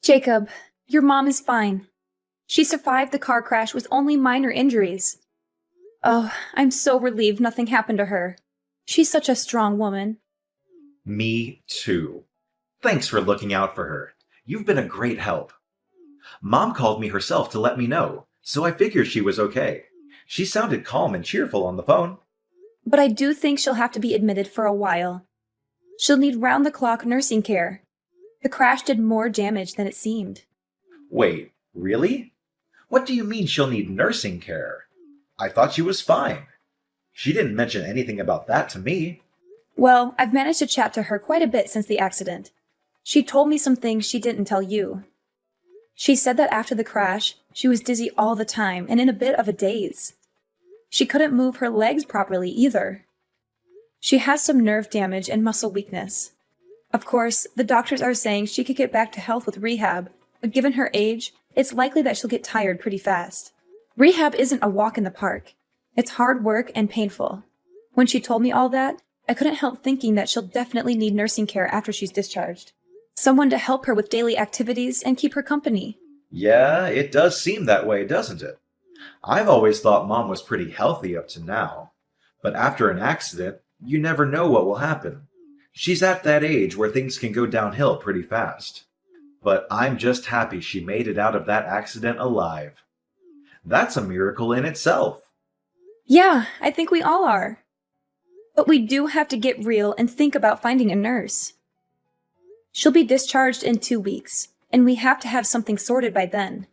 Jacob, your mom is fine. She survived the car crash with only minor injuries. Oh, I'm so relieved nothing happened to her. She's such a strong woman. Me too. Thanks for looking out for her. You've been a great help. Mom called me herself to let me know, so I figured she was okay. She sounded calm and cheerful on the phone. But I do think she'll have to be admitted for a while. She'll need round-the-clock nursing care. The crash did more damage than it seemed. Wait, really? What do you mean she'll need nursing care? I thought she was fine. She didn't mention anything about that to me. Well, I've managed to chat to her quite a bit since the accident. She told me some things she didn't tell you. She said that after the crash, she was dizzy all the time and in a bit of a daze. She couldn't move her legs properly either. She has some nerve damage and muscle weakness. Of course, the doctors are saying she could get back to health with rehab, but given her age, it's likely that she'll get tired pretty fast. Rehab isn't a walk in the park. It's hard work and painful. When she told me all that, I couldn't help thinking that she'll definitely need nursing care after she's discharged. Someone to help her with daily activities and keep her company. Yeah, it does seem that way, doesn't it? I've always thought Mom was pretty healthy up to now. But after an accident, you never know what will happen. She's at that age where things can go downhill pretty fast. But I'm just happy she made it out of that accident alive. That's a miracle in itself. Yeah, I think we all are. But we do have to get real and think about finding a nurse. She'll be discharged in 2 weeks, and we have to have something sorted by then.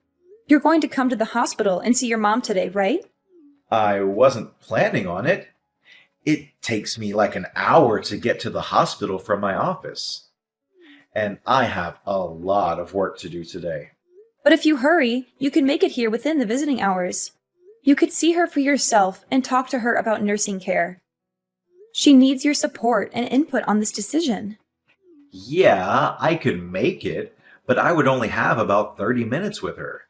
You're going to come to the hospital and see your mom today, right? I wasn't planning on it. It takes me like an hour to get to the hospital from my office. And I have a lot of work to do today. But if you hurry, you can make it here within the visiting hours. You could see her for yourself and talk to her about nursing care. She needs your support and input on this decision. Yeah, I could make it, but I would only have about 30 minutes with her.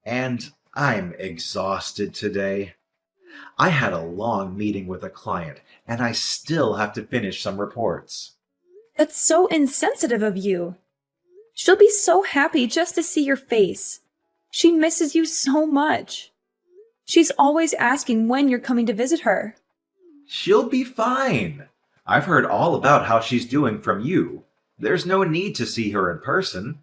And I'm exhausted today. I had a long meeting with a client, and I still have to finish some reports. That's so insensitive of you. She'll be so happy just to see your face. She misses you so much. She's always asking when you're coming to visit her. She'll be fine. I've heard all about how she's doing from you. There's no need to see her in person.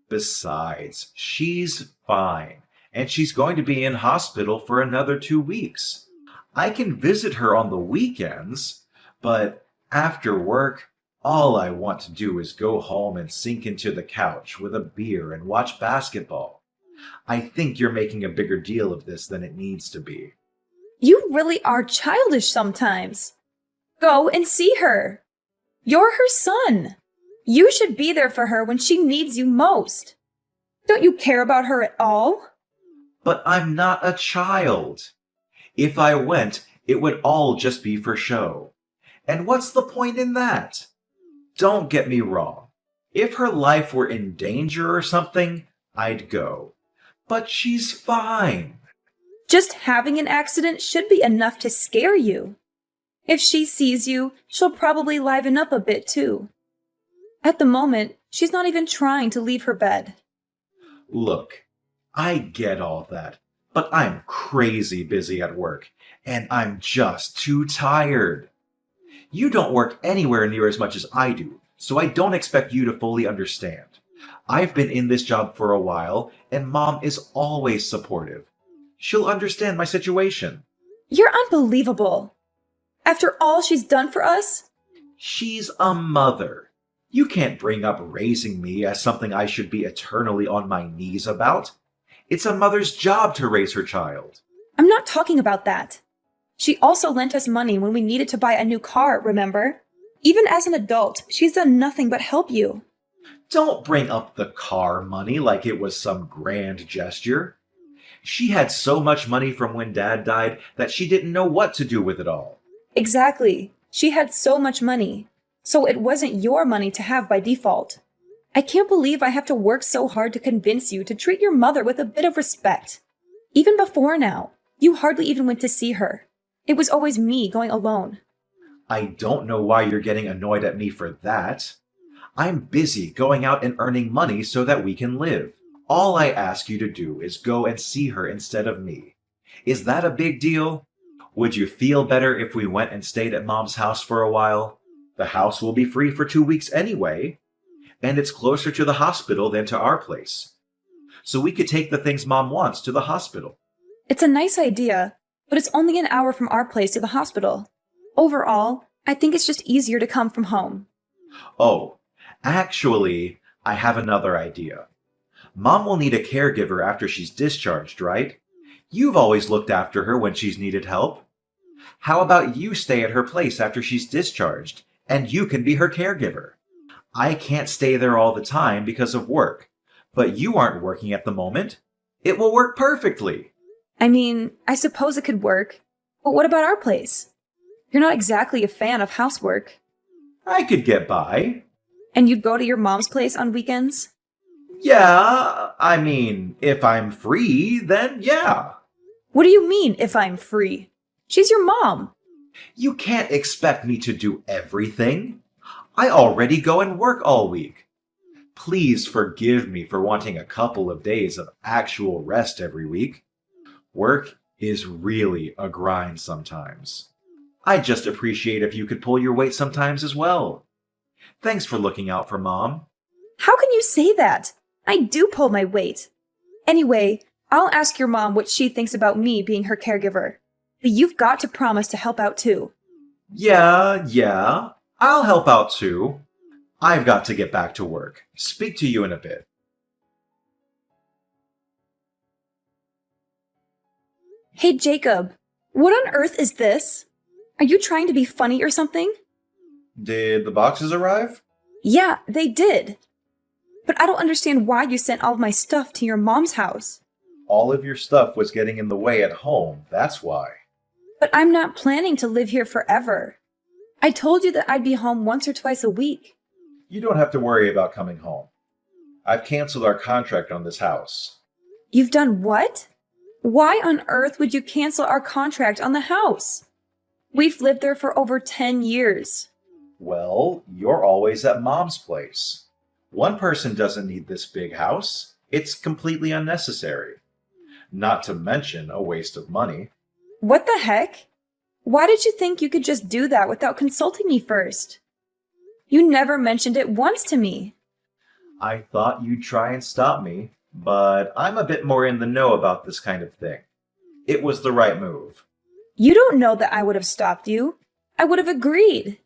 Besides, she's fine, and she's going to be in hospital for another 2 weeks. I can visit her on the weekends, but after work, all I want to do is go home and sink into the couch with a beer and watch basketball. I think you're making a bigger deal of this than it needs to be. You really are childish sometimes. Go and see her. You're her son. You should be there for her when she needs you most. Don't you care about her at all? But I'm not a child. If I went, it would all just be for show. And what's the point in that? Don't get me wrong. If her life were in danger or something, I'd go. But she's fine. Just having an accident should be enough to scare you. If she sees you, she'll probably liven up a bit too. At the moment, she's not even trying to leave her bed. Look, I get all that, but I'm crazy busy at work, and I'm just too tired. You don't work anywhere near as much as I do, so I don't expect you to fully understand. I've been in this job for a while, and Mom is always supportive. She'll understand my situation. You're unbelievable. After all she's done for us? She's a mother. You can't bring up raising me as something I should be eternally on my knees about. It's a mother's job to raise her child. I'm not talking about that. She also lent us money when we needed to buy a new car, remember? Even as an adult, she's done nothing but help you. Don't bring up the car money like it was some grand gesture. She had so much money from when Dad died that she didn't know what to do with it all. Exactly. She had so much money. So it wasn't your money to have by default. I can't believe I have to work so hard to convince you to treat your mother with a bit of respect. Even before now, you hardly even went to see her. It was always me going alone. I don't know why you're getting annoyed at me for that. I'm busy going out and earning money so that we can live. All I ask you to do is go and see her instead of me. Is that a big deal? Would you feel better if we went and stayed at Mom's house for a while? The house will be free for 2 weeks anyway, and it's closer to the hospital than to our place. So we could take the things Mom wants to the hospital. It's a nice idea, but it's only an hour from our place to the hospital. Overall, I think it's just easier to come from home. Oh, actually, I have another idea. Mom will need a caregiver after she's discharged, right? You've always looked after her when she's needed help. How about you stay at her place after she's discharged, and you can be her caregiver? I can't stay there all the time because of work, but you aren't working at the moment. It will work perfectly. I mean, I suppose it could work, but what about our place? You're not exactly a fan of housework. I could get by. And you'd go to your mom's place on weekends? Yeah, I mean, if I'm free, then yeah. What do you mean, if I'm free? She's your mom. You can't expect me to do everything. I already go and work all week. Please forgive me for wanting a couple of days of actual rest every week. Work is really a grind sometimes. I'd just appreciate if you could pull your weight sometimes as well. Thanks for looking out for Mom. How can you say that? I do pull my weight. Anyway, I'll ask your mom what she thinks about me being her caregiver. But you've got to promise to help out too. Yeah, I'll help out too. I've got to get back to work. Speak to you in a bit. Hey, Jacob, what on earth is this? Are you trying to be funny or something? Did the boxes arrive? Yeah, they did. But I don't understand why you sent all of my stuff to your mom's house. All of your stuff was getting in the way at home, that's why. But I'm not planning to live here forever. I told you that I'd be home once or twice a week. You don't have to worry about coming home. I've canceled our contract on this house. You've done what? Why on earth would you cancel our contract on the house? We've lived there for over 10 years. Well, you're always at Mom's place. One person doesn't need this big house. It's completely unnecessary. Not to mention a waste of money. What the heck? Why did you think you could just do that without consulting me first? You never mentioned it once to me. I thought you'd try and stop me, but I'm a bit more in the know about this kind of thing. It was the right move. You don't know that I would have stopped you. I would have agreed.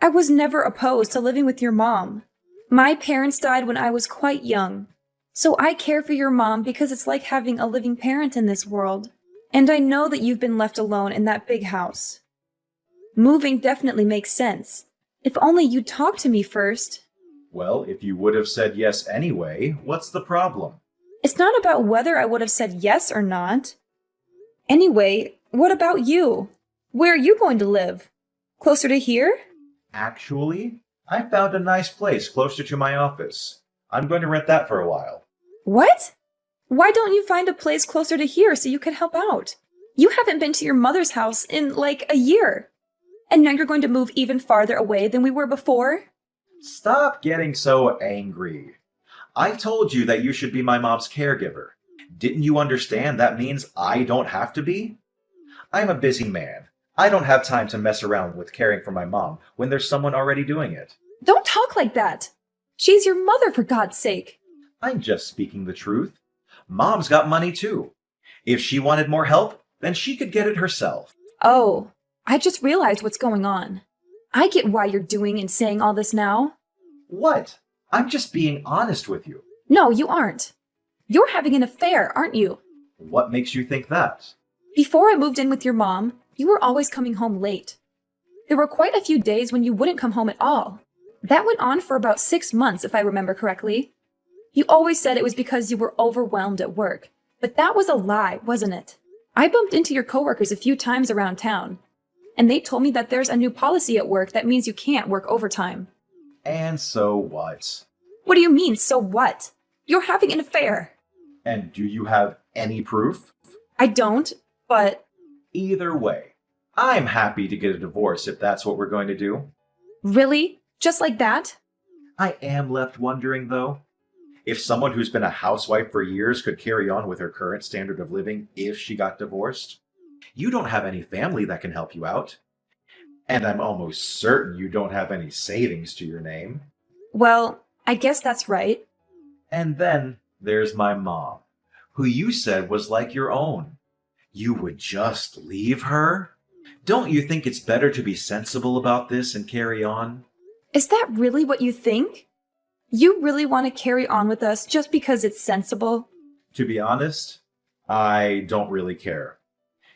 I was never opposed to living with your mom. My parents died when I was quite young. So I care for your mom because it's like having a living parent in this world. And I know that you've been left alone in that big house. Moving definitely makes sense. If only you'd talk to me first. Well, if you would have said yes anyway, what's the problem? It's not about whether I would have said yes or not. Anyway, what about you? Where are you going to live? Closer to here? Actually, I found a nice place closer to my office. I'm going to rent that for a while. What? Why don't you find a place closer to here so you could help out? You haven't been to your mother's house in like a year. And now you're going to move even farther away than we were before? Stop getting so angry. I told you that you should be my mom's caregiver. Didn't you understand that means I don't have to be? I'm a busy man. I don't have time to mess around with caring for my mom when there's someone already doing it. Don't talk like that. She's your mother, for God's sake. I'm just speaking the truth. Mom's got money too. If she wanted more help, then she could get it herself. Oh, I just realized what's going on. I get why you're doing and saying all this now. What? I'm just being honest with you. No, you aren't. You're having an affair, aren't you? What makes you think that? Before I moved in with your mom, you were always coming home late. There were quite a few days when you wouldn't come home at all. That went on for about 6 months, if I remember correctly. You always said it was because you were overwhelmed at work, but that was a lie, wasn't it? I bumped into your coworkers a few times around town, and they told me that there's a new policy at work that means you can't work overtime. And so what? What do you mean, so what? You're having an affair. And do you have any proof? I don't, but... Either way, I'm happy to get a divorce if that's what we're going to do. Really? Just like that? I am left wondering, though, if someone who's been a housewife for years could carry on with her current standard of living if she got divorced. You don't have any family that can help you out. And I'm almost certain you don't have any savings to your name. Well, I guess that's right. And then there's my mom, who you said was like your own. You would just leave her? Don't you think it's better to be sensible about this and carry on? Is that really what you think? You really want to carry on with us just because it's sensible? To be honest, I don't really care.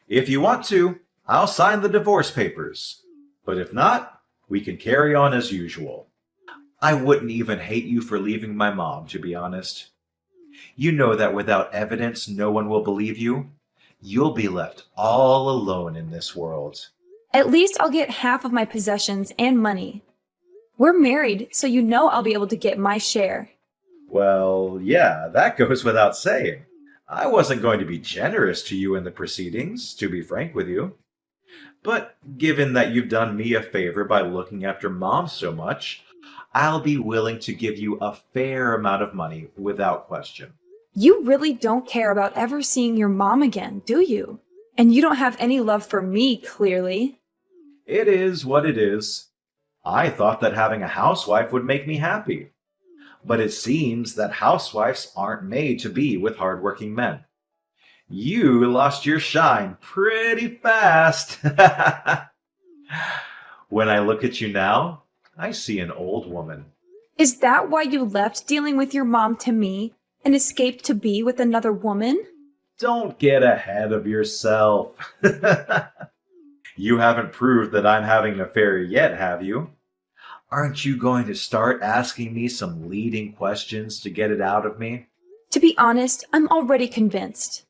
If you want to, I'll sign the divorce papers. But if not, we can carry on as usual. I wouldn't even hate you for leaving my mom, to be honest. You know that without evidence, no one will believe you. You'll be left all alone in this world. At least I'll get half of my possessions and money. We're married, so you know I'll be able to get my share. Well, yeah, that goes without saying. I wasn't going to be generous to you in the proceedings, to be frank with you. But given that you've done me a favor by looking after Mom so much, I'll be willing to give you a fair amount of money without question. You really don't care about ever seeing your mom again, do you? And you don't have any love for me, clearly. It is what it is. I thought that having a housewife would make me happy. But it seems that housewives aren't made to be with hardworking men. You lost your shine pretty fast. When I look at you now, I see an old woman. Is that why you left dealing with your mom to me and escaped to be with another woman? Don't get ahead of yourself. You haven't proved that I'm having an affair yet, have you? Aren't you going to start asking me some leading questions to get it out of me? To be honest, I'm already convinced.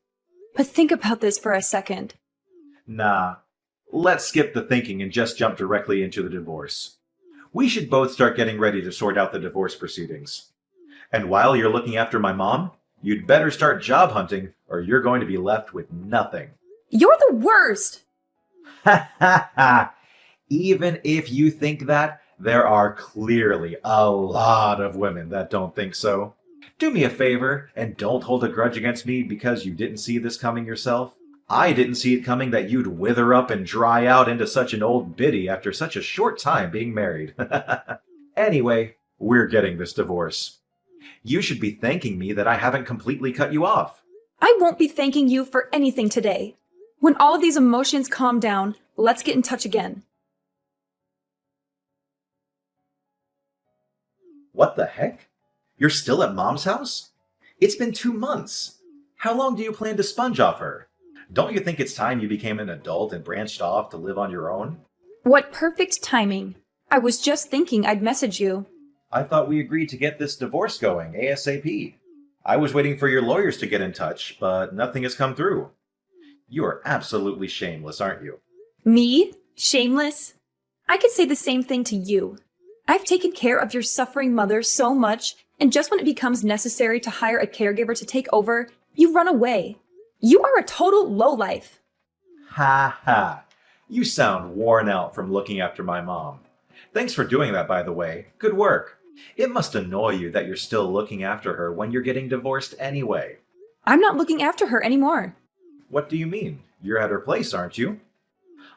But think about this for a second. Nah, let's skip the thinking and just jump directly into the divorce. We should both start getting ready to sort out the divorce proceedings. And while you're looking after my mom, you'd better start job hunting or you're going to be left with nothing. You're the worst! Ha ha ha! Even if you think that, there are clearly a lot of women that don't think so. Do me a favor and don't hold a grudge against me because you didn't see this coming yourself. I didn't see it coming that you'd wither up and dry out into such an old biddy after such a short time being married. Anyway, we're getting this divorce. You should be thanking me that I haven't completely cut you off. I won't be thanking you for anything today. When all of these emotions calm down, let's get in touch again. What the heck? You're still at Mom's house? It's been 2 months. How long do you plan to sponge off her? Don't you think it's time you became an adult and branched off to live on your own? What perfect timing. I was just thinking I'd message you. I thought we agreed to get this divorce going ASAP. I was waiting for your lawyers to get in touch, but nothing has come through. You are absolutely shameless, aren't you? Me? Shameless? I could say the same thing to you. I've taken care of your suffering mother so much, and just when it becomes necessary to hire a caregiver to take over, you run away. You are a total lowlife. Ha ha. You sound worn out from looking after my mom. Thanks for doing that, by the way. Good work. It must annoy you that you're still looking after her when you're getting divorced anyway. I'm not looking after her anymore. What do you mean? You're at her place, aren't you?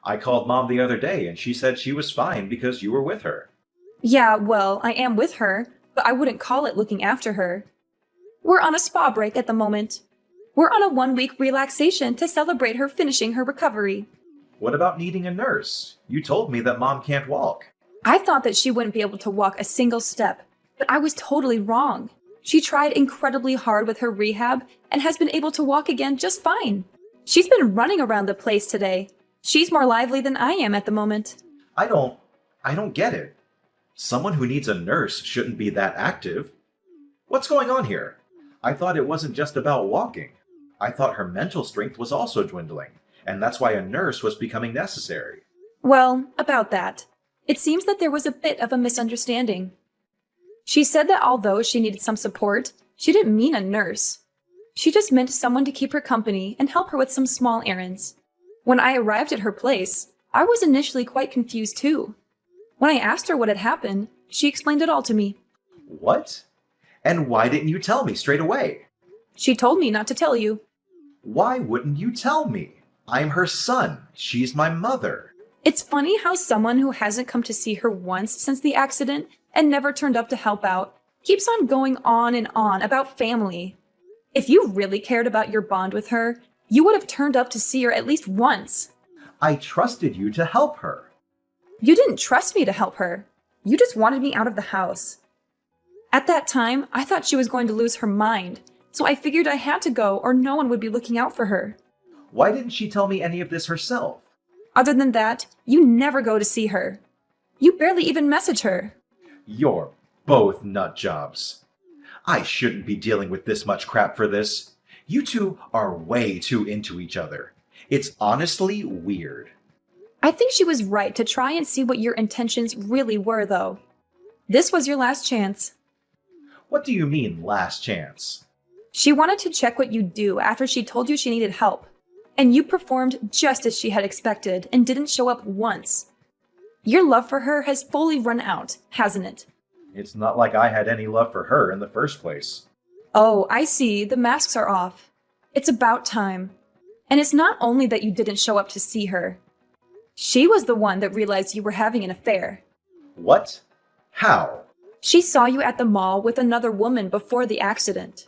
I called Mom the other day and she said she was fine because you were with her. Yeah, well, I am with her, but I wouldn't call it looking after her. We're on a spa break at the moment. We're on a 1-week relaxation to celebrate her finishing her recovery. What about needing a nurse? You told me that Mom can't walk. I thought that she wouldn't be able to walk a single step, but I was totally wrong. She tried incredibly hard with her rehab and has been able to walk again just fine. She's been running around the place today. She's more lively than I am at the moment. I don't get it. Someone who needs a nurse shouldn't be that active. What's going on here? I thought it wasn't just about walking. I thought her mental strength was also dwindling, and that's why a nurse was becoming necessary. Well, about that. It seems that there was a bit of a misunderstanding. She said that although she needed some support, she didn't mean a nurse. She just meant someone to keep her company and help her with some small errands. When I arrived at her place, I was initially quite confused too. When I asked her what had happened, she explained it all to me. What? And why didn't you tell me straight away? She told me not to tell you. Why wouldn't you tell me? I'm her son. She's my mother. It's funny how someone who hasn't come to see her once since the accident and never turned up to help out keeps on going on and on about family. If you really cared about your bond with her, you would have turned up to see her at least once. I trusted you to help her. You didn't trust me to help her. You just wanted me out of the house. At that time, I thought she was going to lose her mind, so I figured I had to go or no one would be looking out for her. Why didn't she tell me any of this herself? Other than that, you never go to see her. You barely even message her. You're both nut jobs. I shouldn't be dealing with this much crap for this. You two are way too into each other. It's honestly weird. I think she was right to try and see what your intentions really were, though. This was your last chance. What do you mean, last chance? She wanted to check what you'd do after she told you she needed help. And you performed just as she had expected and didn't show up once. Your love for her has fully run out, hasn't it? It's not like I had any love for her in the first place. Oh, I see. The masks are off. It's about time. And it's not only that you didn't show up to see her. She was the one that realized you were having an affair. What? How? She saw you at the mall with another woman before the accident.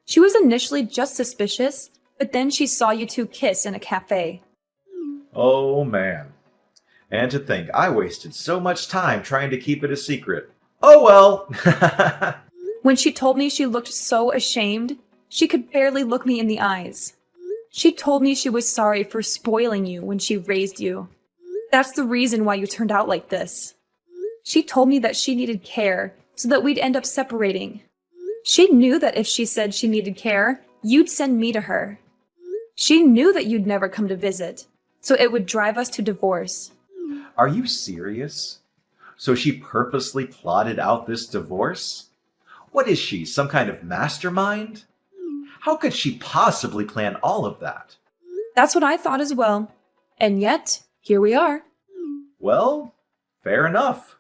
She was initially just suspicious, but then she saw you two kiss in a cafe. Oh man. And to think I wasted so much time trying to keep it a secret. Oh well! When she told me she looked so ashamed, she could barely look me in the eyes. She told me she was sorry for spoiling you when she raised you. That's the reason why you turned out like this. She told me that she needed care so that we'd end up separating. She knew that if she said she needed care, you'd send me to her. She knew that you'd never come to visit, so it would drive us to divorce. Are you serious? So she purposely plotted out this divorce? What is she, some kind of mastermind? How could she possibly plan all of that? That's what I thought as well. And yet, here we are. Well, fair enough.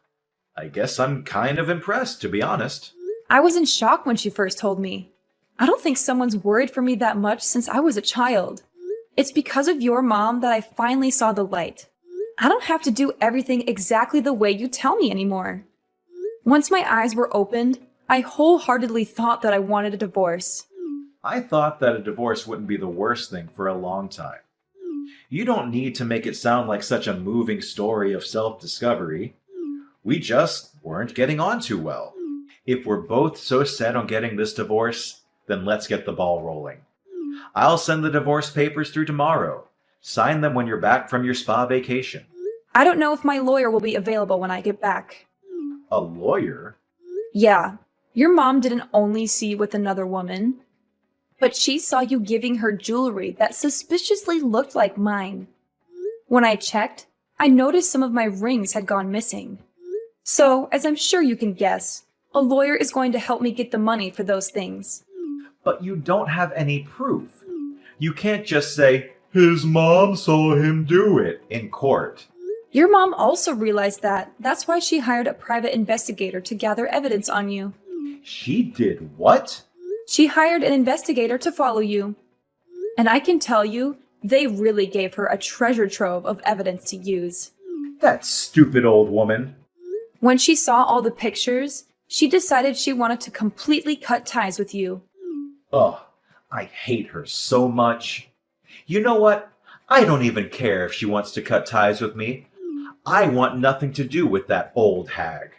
I guess I'm kind of impressed, to be honest. I was in shock when she first told me. I don't think someone's worried for me that much since I was a child. It's because of your mom that I finally saw the light. I don't have to do everything exactly the way you tell me anymore. Once my eyes were opened, I wholeheartedly thought that I wanted a divorce. I thought that a divorce wouldn't be the worst thing for a long time. You don't need to make it sound like such a moving story of self-discovery. We just weren't getting on too well. If we're both so set on getting this divorce, then let's get the ball rolling. I'll send the divorce papers through tomorrow. Sign them when you're back from your spa vacation. I don't know if my lawyer will be available when I get back. A lawyer? Yeah, your mom didn't only see you with another woman, but she saw you giving her jewelry that suspiciously looked like mine. When I checked, I noticed some of my rings had gone missing. So, as I'm sure you can guess, a lawyer is going to help me get the money for those things. But you don't have any proof. You can't just say, his mom saw him do it in court. Your mom also realized that. That's why she hired a private investigator to gather evidence on you. She did what? She hired an investigator to follow you. And I can tell you, they really gave her a treasure trove of evidence to use. That stupid old woman. When she saw all the pictures, she decided she wanted to completely cut ties with you. Ugh, I hate her so much. You know what? I don't even care if she wants to cut ties with me. I want nothing to do with that old hag.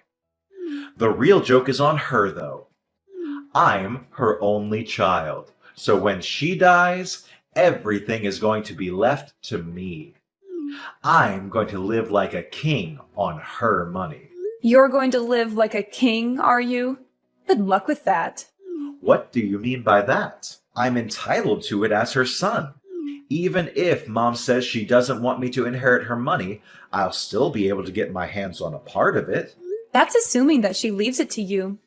The real joke is on her, though. I'm her only child, so when she dies, everything is going to be left to me. I'm going to live like a king on her money. You're going to live like a king, are you? Good luck with that. What do you mean by that? I'm entitled to it as her son. Even if Mom says she doesn't want me to inherit her money, I'll still be able to get my hands on a part of it. That's assuming that she leaves it to you.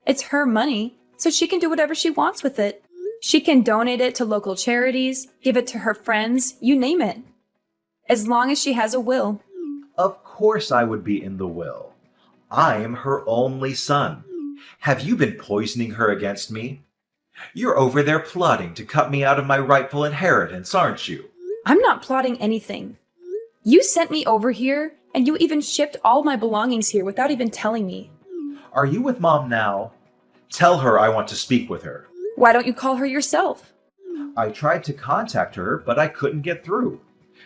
It's her money, so she can do whatever she wants with it. She can donate it to local charities, give it to her friends, you name it. As long as she has a will. Of course I would be in the will. I'm her only son. Have you been poisoning her against me? You're over there plotting to cut me out of my rightful inheritance, aren't you? I'm not plotting anything. You sent me over here, and you even shipped all my belongings here without even telling me. Are you with Mom now? Tell her I want to speak with her. Why don't you call her yourself? I tried to contact her, but I couldn't get through.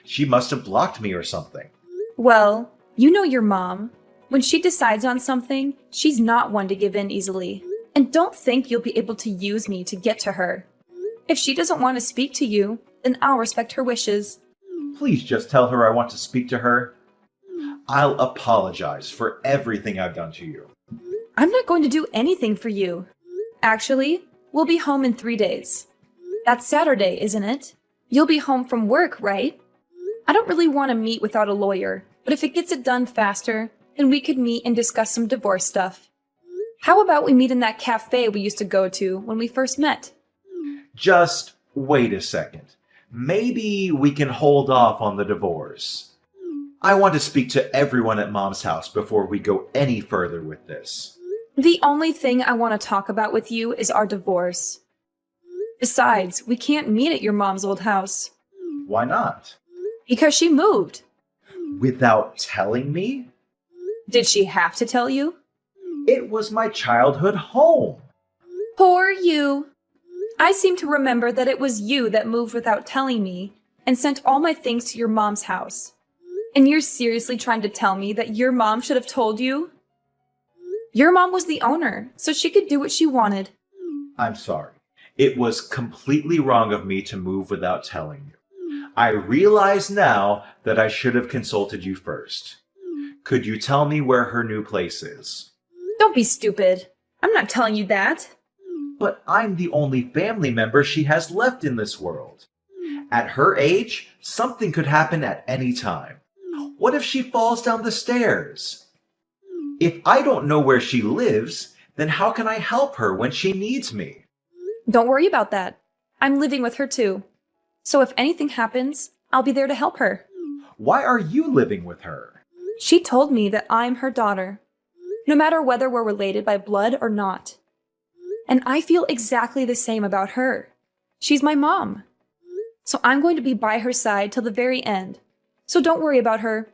She must have blocked me or something. Well, you know your mom. When she decides on something, she's not one to give in easily. And don't think you'll be able to use me to get to her. If she doesn't want to speak to you, then I'll respect her wishes. Please just tell her I want to speak to her. I'll apologize for everything I've done to you. I'm not going to do anything for you. Actually, we'll be home in 3 days. That's Saturday, isn't it? You'll be home from work, right? I don't really want to meet without a lawyer, but if it gets it done faster, then we could meet and discuss some divorce stuff. How about we meet in that cafe we used to go to when we first met? Just wait a second. Maybe we can hold off on the divorce. I want to speak to everyone at Mom's house before we go any further with this. The only thing I want to talk about with you is our divorce. Besides, we can't meet at your mom's old house. Why not? Because she moved. Without telling me? Did she have to tell you? It was my childhood home. Poor you. I seem to remember that it was you that moved without telling me and sent all my things to your mom's house. And you're seriously trying to tell me that your mom should have told you? Your mom was the owner, so she could do what she wanted. I'm sorry. It was completely wrong of me to move without telling you. I realize now that I should have consulted you first. Could you tell me where her new place is? Don't be stupid. I'm not telling you that. But I'm the only family member she has left in this world. At her age, something could happen at any time. What if she falls down the stairs? If I don't know where she lives, then how can I help her when she needs me? Don't worry about that. I'm living with her too. So if anything happens, I'll be there to help her. Why are you living with her? She told me that I'm her daughter, no matter whether we're related by blood or not. And I feel exactly the same about her. She's my mom. So I'm going to be by her side till the very end. So don't worry about her.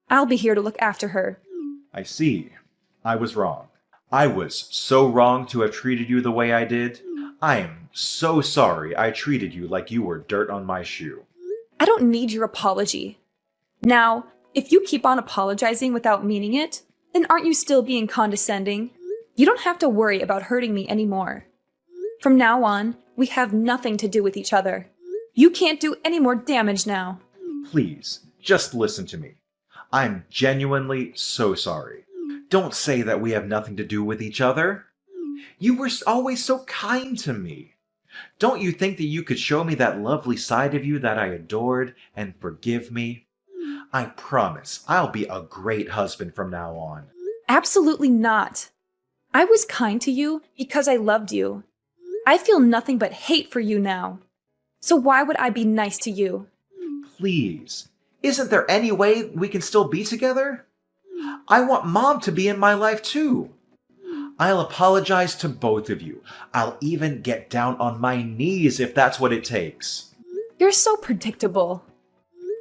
I'll be here to look after her. I see. I was wrong. I was so wrong to have treated you the way I did. I am so sorry I treated you like you were dirt on my shoe. I don't need your apology. Now, if you keep on apologizing without meaning it, then aren't you still being condescending? You don't have to worry about hurting me anymore. From now on, we have nothing to do with each other. You can't do any more damage now. Please, just listen to me. I'm genuinely so sorry. Don't say that we have nothing to do with each other. You were always so kind to me. Don't you think that you could show me that lovely side of you that I adored and forgive me? I promise I'll be a great husband from now on. Absolutely not. I was kind to you because I loved you. I feel nothing but hate for you now. So why would I be nice to you? Please, isn't there any way we can still be together? I want Mom to be in my life too. I'll apologize to both of you. I'll even get down on my knees if that's what it takes. You're so predictable.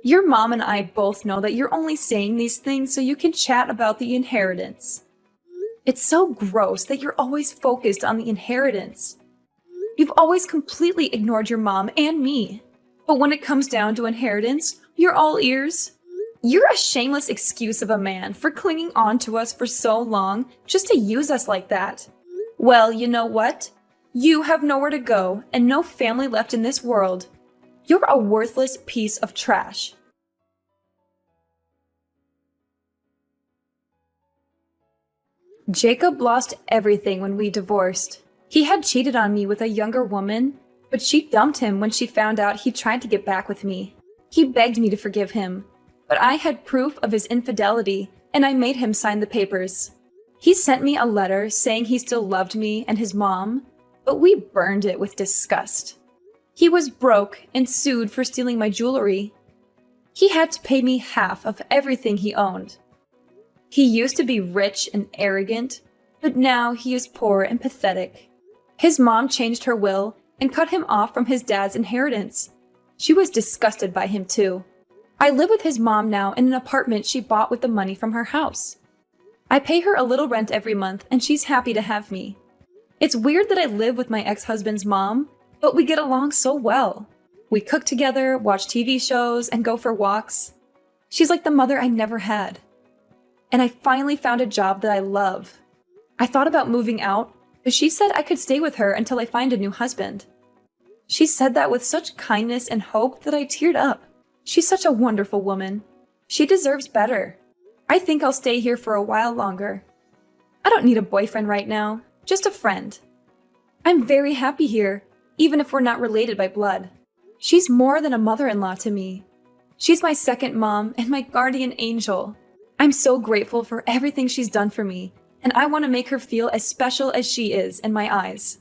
Your mom and I both know that you're only saying these things so you can chat about the inheritance. It's so gross that you're always focused on the inheritance. You've always completely ignored your mom and me. But when it comes down to inheritance, you're all ears. You're a shameless excuse of a man for clinging on to us for so long just to use us like that. Well, you know what? You have nowhere to go and no family left in this world. You're a worthless piece of trash. Jacob lost everything when we divorced. He had cheated on me with a younger woman, but she dumped him when she found out he tried to get back with me. He begged me to forgive him, but I had proof of his infidelity, and I made him sign the papers. He sent me a letter saying he still loved me and his mom, but we burned it with disgust. He was broke and sued for stealing my jewelry. He had to pay me half of everything he owned. He used to be rich and arrogant, But now he is poor and pathetic. His mom changed her will and cut him off from his dad's inheritance. She was disgusted by him too. I live with his mom now in an apartment she bought with the money from her house. I pay her a little rent every month and she's happy to have me. It's weird that I live with my ex-husband's mom, but we get along so well. We cook together, watch TV shows, and go for walks. She's like the mother I never had. And I finally found a job that I love. I thought about moving out, but she said I could stay with her until I find a new husband. She said that with such kindness and hope that I teared up. She's such a wonderful woman. She deserves better. I think I'll stay here for a while longer. I don't need a boyfriend right now, just a friend. I'm very happy here, even if we're not related by blood. She's more than a mother-in-law to me. She's my second mom and my guardian angel. I'm so grateful for everything she's done for me, and I want to make her feel as special as she is in my eyes.